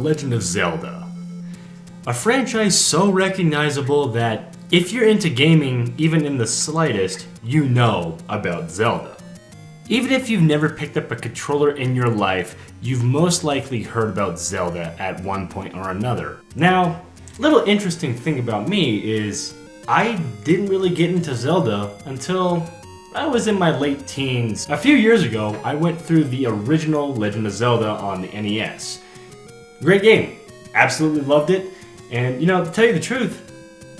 Legend of Zelda. A franchise so recognizable that if you're into gaming, even in the slightest, you know about Zelda. Even if you've never picked up a controller in your life, you've most likely heard about Zelda at one point or another. Now, little interesting thing about me is I didn't really get into Zelda until I was in my late teens. A few years ago, I went through the original Legend of Zelda on the NES. Great game. Absolutely loved it. And to tell you the truth,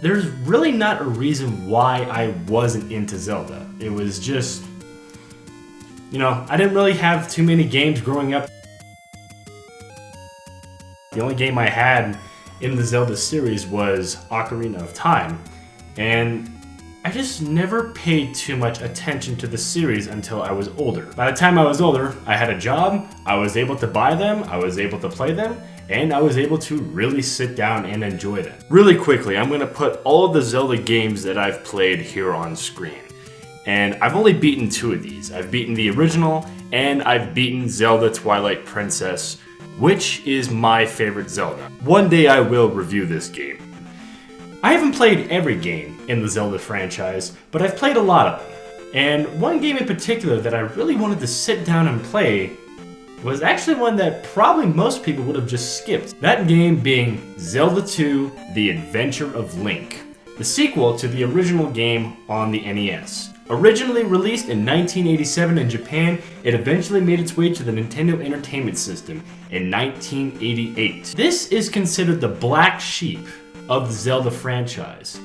there's really not a reason why I wasn't into Zelda. It was just, I didn't really have too many games growing up. The only game I had in the Zelda series was Ocarina of Time. And I just never paid too much attention to the series until I was older. By the time I was older, I had a job, I was able to buy them, I was able to play them, and I was able to really sit down and enjoy them. Really quickly, I'm going to put all of the Zelda games that I've played here on screen. And I've only beaten 2 of these. I've beaten the original, and I've beaten Zelda Twilight Princess, which is my favorite Zelda. One day I will review this game. I haven't played every game in the Zelda franchise, but I've played a lot of them. And one game in particular that I really wanted to sit down and play was actually one that probably most people would have just skipped. That game being Zelda 2: The Adventure of Link, the sequel to the original game on the NES. Originally released in 1987 in Japan, it eventually made its way to the Nintendo Entertainment System in 1988. This is considered the black sheep of the Zelda franchise,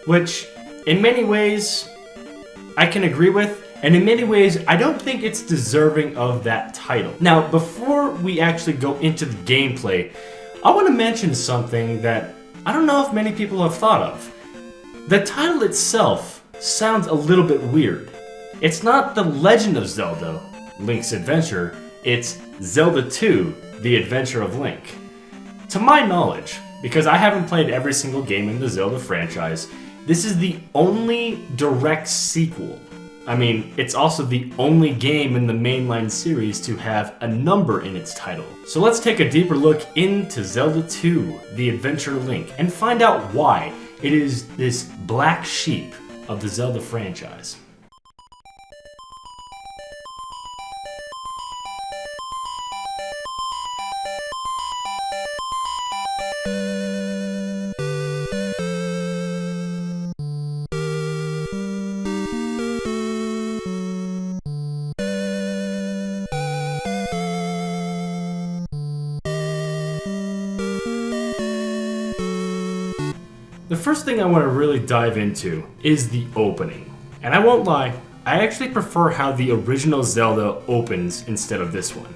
which in many ways I can agree with, and in many ways I don't think it's deserving of that title. Now, before we actually go into the gameplay, I want to mention something that I don't know if many people have thought of. The title itself sounds a little bit weird. It's not The Legend of Zelda: Link's Adventure, it's Zelda 2: The Adventure of Link. To my knowledge, because I haven't played every single game in the Zelda franchise, this is the only direct sequel. I mean, it's also the only game in the mainline series to have a number in its title. So let's take a deeper look into Zelda 2: The Adventure of Link and find out why it is this black sheep of the Zelda franchise. The first thing I want to really dive into is the opening. And I won't lie, I actually prefer how the original Zelda opens instead of this one.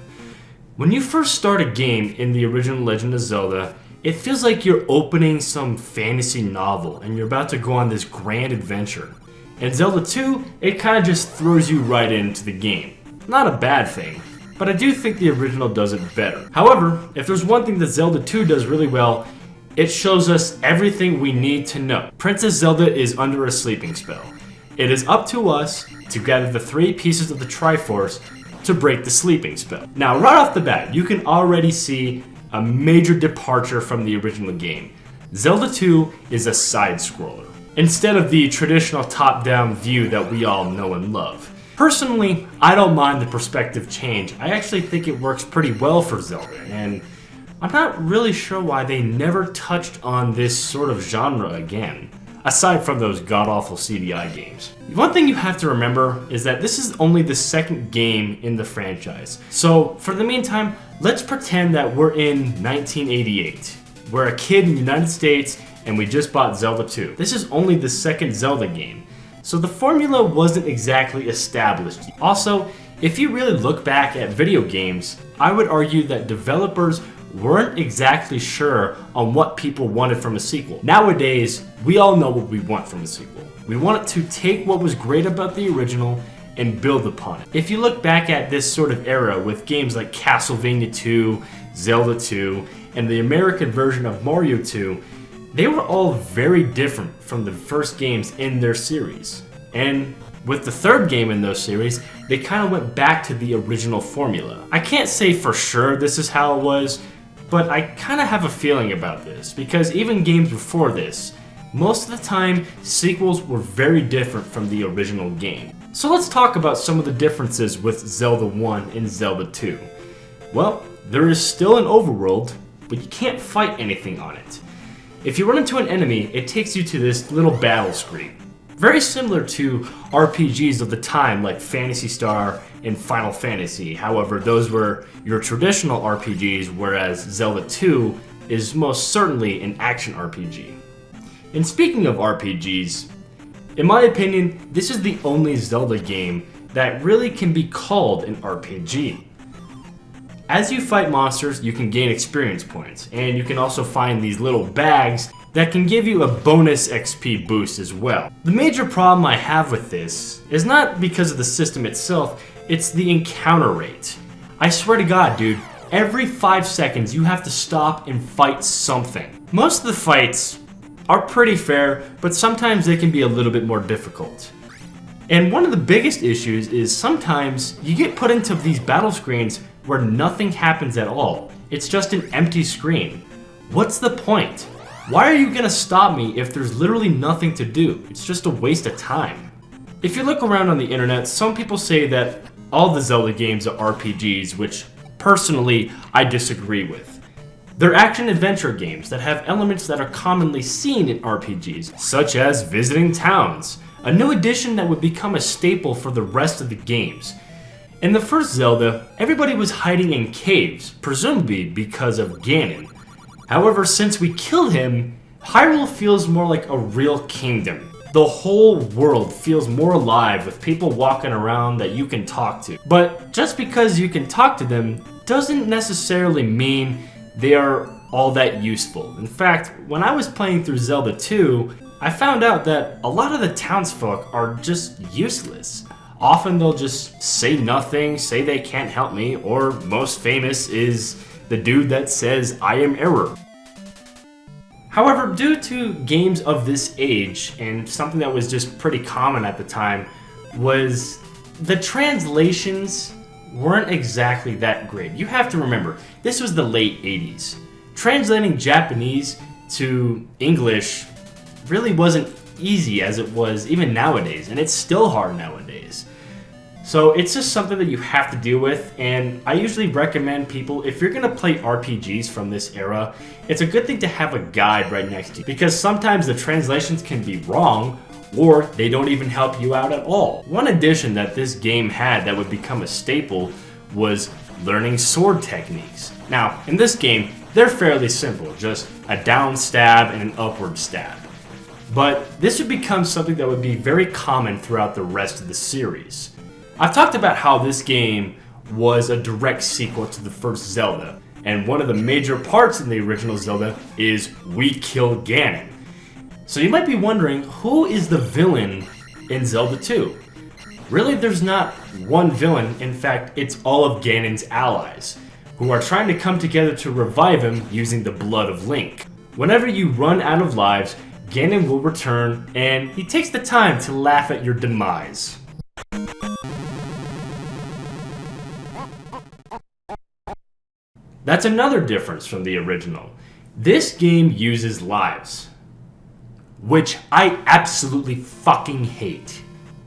When you first start a game in the original Legend of Zelda, it feels like you're opening some fantasy novel and you're about to go on this grand adventure. In Zelda 2, it kind of just throws you right into the game. Not a bad thing, but I do think the original does it better. However, if there's one thing that Zelda 2 does really well, it shows us everything we need to know. Princess Zelda is under a sleeping spell. It is up to us to gather the 3 pieces of the Triforce to break the sleeping spell. Now, right off the bat, you can already see a major departure from the original game. Zelda 2 is a side-scroller, instead of the traditional top-down view that we all know and love. Personally, I don't mind the perspective change. I actually think it works pretty well for Zelda, and I'm not really sure why they never touched on this sort of genre again, aside from those god-awful CDI games. One thing you have to remember is that this is only the second game in the franchise. So, for the meantime, let's pretend that we're in 1988. We're a kid in the United States and we just bought Zelda 2. This is only the second Zelda game, so the formula wasn't exactly established. Also, if you really look back at video games, I would argue that developers weren't exactly sure on what people wanted from a sequel. Nowadays, we all know what we want from a sequel. We want it to take what was great about the original and build upon it. If you look back at this sort of era with games like Castlevania 2, Zelda 2, and the American version of Mario 2, they were all very different from the first games in their series. And with the third game in those series, they kind of went back to the original formula. I can't say for sure this is how it was, but I kind of have a feeling about this, because even games before this, most of the time, sequels were very different from the original game. So let's talk about some of the differences with Zelda 1 and Zelda 2. Well, there is still an overworld, but you can't fight anything on it. If you run into an enemy, it takes you to this little battle screen. Very similar to RPGs of the time like Phantasy Star and Final Fantasy. However, those were your traditional RPGs, whereas Zelda 2 is most certainly an action RPG. And speaking of RPGs, in my opinion, this is the only Zelda game that really can be called an RPG. As you fight monsters, you can gain experience points, and you can also find these little bags that can give you a bonus XP boost as well. The major problem I have with this is not because of the system itself, it's the encounter rate. I swear to God, dude, every 5 seconds you have to stop and fight something. Most of the fights are pretty fair, but sometimes they can be a little bit more difficult. And one of the biggest issues is sometimes you get put into these battle screens where nothing happens at all. It's just an empty screen. What's the point? Why are you gonna stop me if there's literally nothing to do? It's just a waste of time. If you look around on the internet, some people say that all the Zelda games are RPGs, which personally I disagree with. They're action-adventure games that have elements that are commonly seen in RPGs, such as visiting towns, a new addition that would become a staple for the rest of the games. In the first Zelda, everybody was hiding in caves, presumably because of Ganon. However, since we killed him, Hyrule feels more like a real kingdom. The whole world feels more alive with people walking around that you can talk to. But just because you can talk to them doesn't necessarily mean they are all that useful. In fact, when I was playing through Zelda 2, I found out that a lot of the townsfolk are just useless. Often they'll just say nothing, say they can't help me, or most famous is the dude that says, "I am error." However, due to games of this age, and something that was just pretty common at the time, was the translations weren't exactly that great. You have to remember, this was the late 80s. Translating Japanese to English really wasn't easy as it was even nowadays, and it's still hard nowadays. So it's just something that you have to deal with, and I usually recommend people, if you're gonna play RPGs from this era, it's a good thing to have a guide right next to you, because sometimes the translations can be wrong, or they don't even help you out at all. One addition that this game had that would become a staple was learning sword techniques. Now, in this game, they're fairly simple, just a down stab and an upward stab. But this would become something that would be very common throughout the rest of the series. I've talked about how this game was a direct sequel to the first Zelda, and one of the major parts in the original Zelda is we kill Ganon. So you might be wondering, who is the villain in Zelda 2? Really, there's not one villain. In fact, it's all of Ganon's allies, who are trying to come together to revive him using the blood of Link. Whenever you run out of lives, Ganon will return, and he takes the time to laugh at your demise. That's another difference from the original. This game uses lives, which I absolutely fucking hate.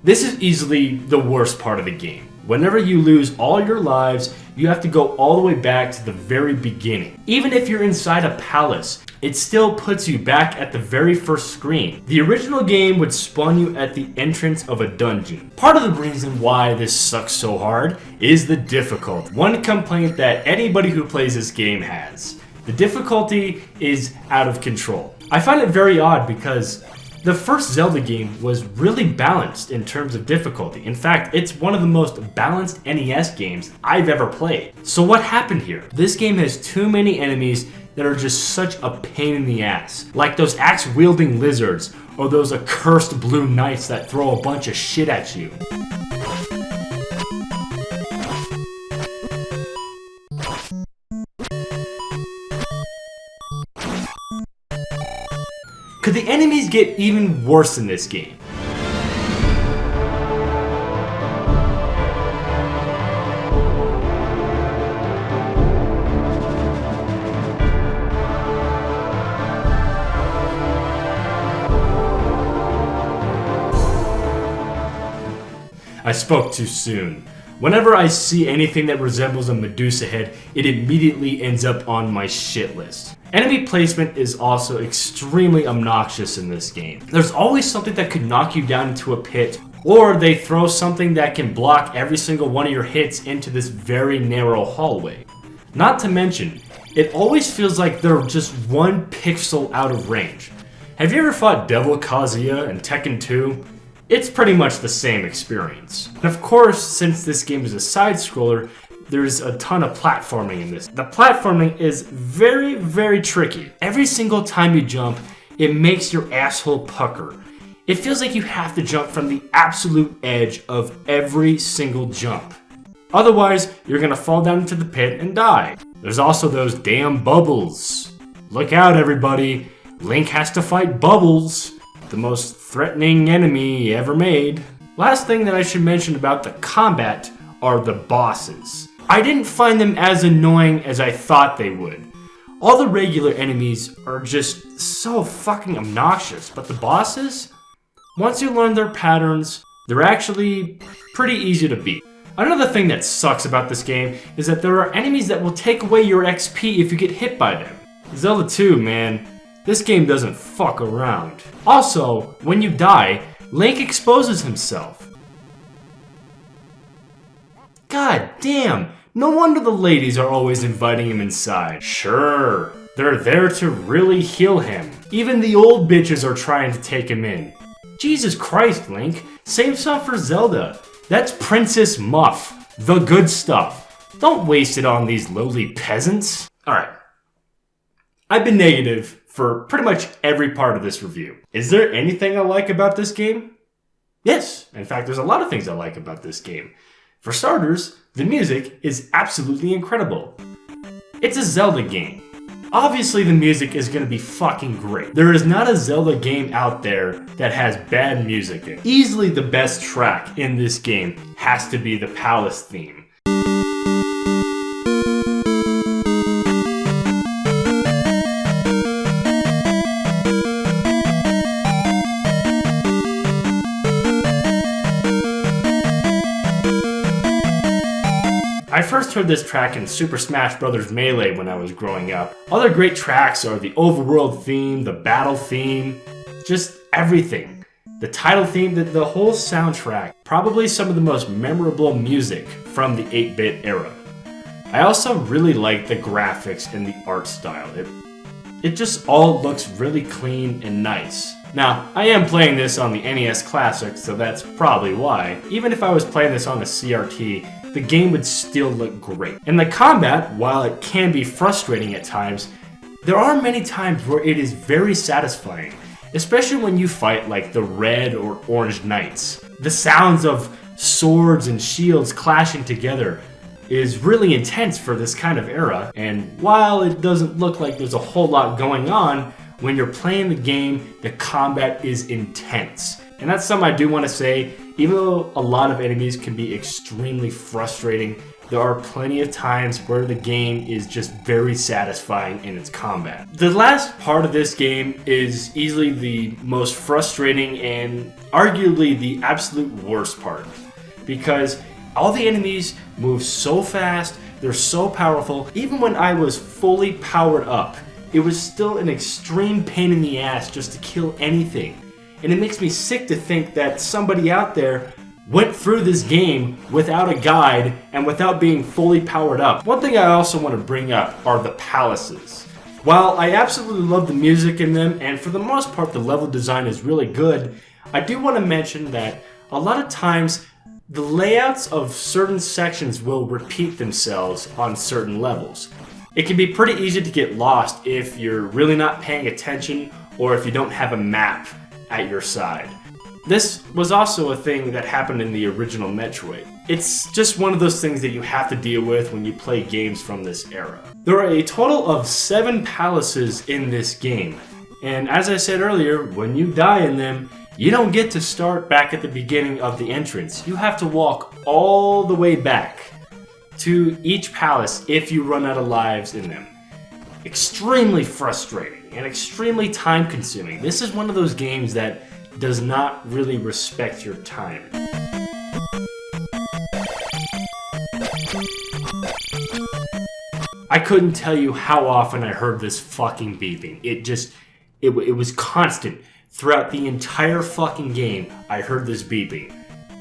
This is easily the worst part of the game. Whenever you lose all your lives, you have to go all the way back to the very beginning. Even if you're inside a palace, it still puts you back at the very first screen. The original game would spawn you at the entrance of a dungeon. Part of the reason why this sucks so hard is the difficulty. One complaint that anybody who plays this game has. The difficulty is out of control. I find it very odd because the first Zelda game was really balanced in terms of difficulty. In fact, it's one of the most balanced NES games I've ever played. So what happened here? This game has too many enemies that are just such a pain in the ass. Like those axe-wielding lizards, or those accursed blue knights that throw a bunch of shit at you. Could the enemies get even worse in this game? I spoke too soon. Whenever I see anything that resembles a Medusa head, it immediately ends up on my shit list. Enemy placement is also extremely obnoxious in this game. There's always something that could knock you down into a pit, or they throw something that can block every single one of your hits into this very narrow hallway. Not to mention, it always feels like they're just one pixel out of range. Have you ever fought Devil Kazuya in Tekken 2? It's pretty much the same experience. And of course, since this game is a side-scroller, there's a ton of platforming in this. The platforming is very, very tricky. Every single time you jump, it makes your asshole pucker. It feels like you have to jump from the absolute edge of every single jump. Otherwise, you're gonna fall down into the pit and die. There's also those damn bubbles. Look out, everybody. Link has to fight bubbles, the most threatening enemy ever made. Last thing that I should mention about the combat are the bosses. I didn't find them as annoying as I thought they would. All the regular enemies are just so fucking obnoxious, but the bosses, once you learn their patterns, they're actually pretty easy to beat. Another thing that sucks about this game is that there are enemies that will take away your XP if you get hit by them. Zelda 2, man. This game doesn't fuck around. Also, when you die, Link exposes himself. God damn, no wonder the ladies are always inviting him inside. Sure, they're there to really heal him. Even the old bitches are trying to take him in. Jesus Christ, Link, save some for Zelda. That's Princess Muff, the good stuff. Don't waste it on these lowly peasants. Alright, I've been negative for pretty much every part of this review. Is there anything I like about this game? Yes, in fact, there's a lot of things I like about this game. For starters, the music is absolutely incredible. It's a Zelda game. Obviously, the music is going to be fucking great. There is not a Zelda game out there that has bad music in it. Easily the best track in this game has to be the Palace theme. I first heard this track in Super Smash Bros. Melee when I was growing up. Other great tracks are the overworld theme, the battle theme, just everything. The title theme, the whole soundtrack. Probably some of the most memorable music from the 8-bit era. I also really like the graphics and the art style. It just all looks really clean and nice. Now, I am playing this on the NES Classic, so that's probably why. Even if I was playing this on a CRT, the game would still look great. And the combat, while it can be frustrating at times, there are many times where it is very satisfying, especially when you fight like the Red or Orange Knights. The sounds of swords and shields clashing together is really intense for this kind of era, and while it doesn't look like there's a whole lot going on, when you're playing the game, the combat is intense. And that's something I do want to say. Even though a lot of enemies can be extremely frustrating, there are plenty of times where the game is just very satisfying in its combat. The last part of this game is easily the most frustrating and arguably the absolute worst part, because all the enemies move so fast, they're so powerful. Even when I was fully powered up, it was still an extreme pain in the ass just to kill anything. And it makes me sick to think that somebody out there went through this game without a guide and without being fully powered up. One thing I also want to bring up are the palaces. While I absolutely love the music in them, and for the most part the level design is really good, I do want to mention that a lot of times the layouts of certain sections will repeat themselves on certain levels. It can be pretty easy to get lost if you're really not paying attention or if you don't have a map at your side. This was also a thing that happened in the original Metroid. It's just one of those things that you have to deal with when you play games from this era. There are a total of 7 palaces in this game, and as I said earlier, when you die in them, you don't get to start back at the beginning of the entrance. You have to walk all the way back to each palace if you run out of lives in them. Extremely frustrating and extremely time consuming. This is one of those games that does not really respect your time. I couldn't tell you how often I heard this fucking beeping. It was constant. Throughout the entire fucking game, I heard this beeping.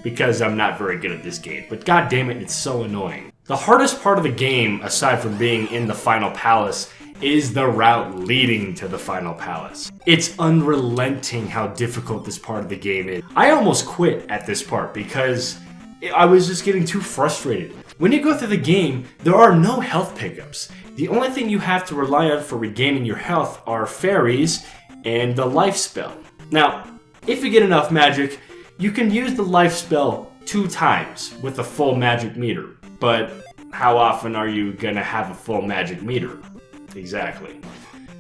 Because I'm not very good at this game. But god damn it, it's so annoying. The hardest part of the game, aside from being in the final palace, is the route leading to the final palace. It's unrelenting how difficult this part of the game is. I almost quit at this part because I was just getting too frustrated. When you go through the game, there are no health pickups. The only thing you have to rely on for regaining your health are fairies and the life spell. Now, if you get enough magic, you can use the life spell 2 times with a full magic meter. But how often are you gonna have a full magic meter? Exactly.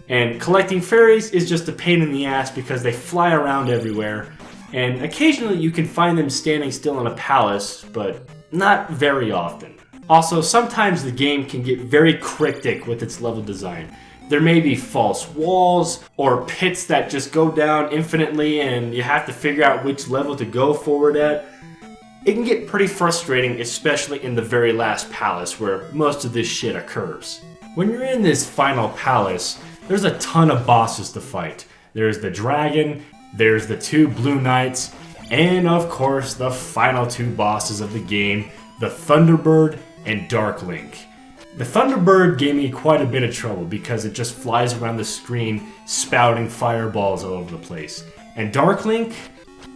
And collecting fairies is just a pain in the ass because they fly around everywhere. And occasionally you can find them standing still in a palace, but not very often. Also, sometimes the game can get very cryptic with its level design. There may be false walls or pits that just go down infinitely and you have to figure out which level to go forward at. It can get pretty frustrating, especially in the very last palace where most of this shit occurs. When you're in this final palace, there's a ton of bosses to fight. There's the dragon, there's the 2 blue knights, and of course the final 2 bosses of the game, the Thunderbird and Dark Link. The Thunderbird gave me quite a bit of trouble because it just flies around the screen spouting fireballs all over the place. And Dark Link,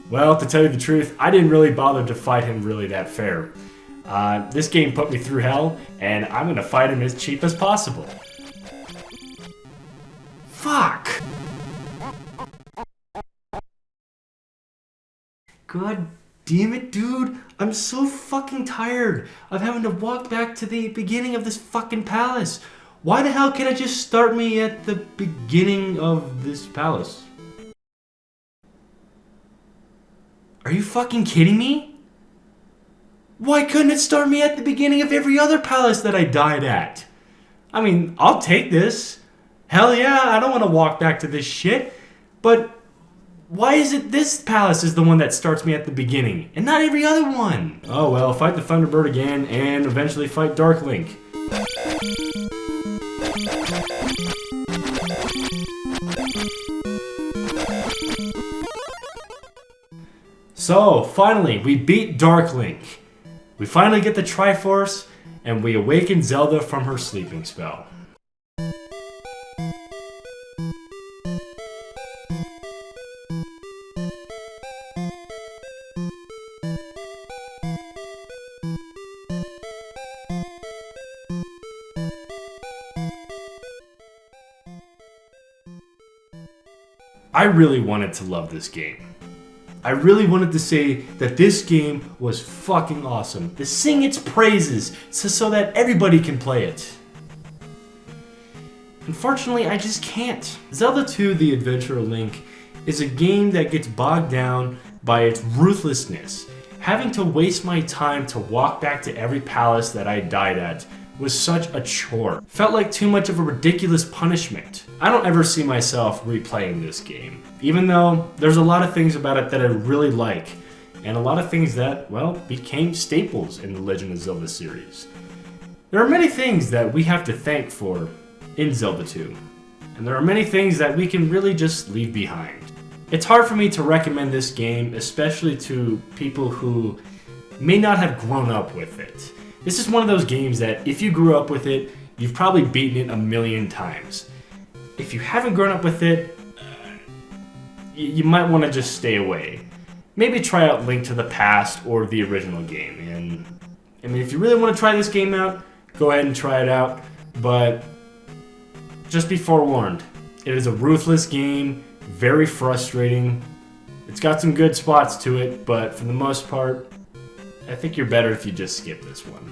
well, to tell you the truth, I didn't really bother to fight him really that fair. This game put me through hell, and I'm gonna fight him as cheap as possible. Fuck! God damn it, dude. I'm so fucking tired of having to walk back to the beginning of this fucking palace. Why the hell can't I just start me at the beginning of this palace? Are you fucking kidding me? Why couldn't it start me at the beginning of every other palace that I died at? I mean, I'll take this. Hell yeah, I don't want to walk back to this shit. But why is it this palace is the one that starts me at the beginning, and not every other one? Oh well, fight the Thunderbird again, and eventually fight Dark Link. So, finally, we beat Dark Link. We finally get the Triforce, and we awaken Zelda from her sleeping spell. I really wanted to love this game. I really wanted to say that this game was fucking awesome. To sing its praises so that everybody can play it. Unfortunately, I just can't. Zelda 2: The Adventure of Link is a game that gets bogged down by its ruthlessness. Having to waste my time to walk back to every palace that I died at was such a chore. Felt like too much of a ridiculous punishment. I don't ever see myself replaying this game, even though there's a lot of things about it that I really like, and a lot of things that, well, became staples in the Legend of Zelda series. There are many things that we have to thank for in Zelda 2, and there are many things that we can really just leave behind. It's hard for me to recommend this game, especially to people who may not have grown up with it. This is one of those games that if you grew up with it, you've probably beaten it a million times. If you haven't grown up with it, you might want to just stay away. Maybe try out Link to the Past or the original game. And I mean, if you really want to try this game out, go ahead and try it out. But just be forewarned. It is a ruthless game, very frustrating. It's got some good spots to it, but for the most part, I think you're better if you just skip this one.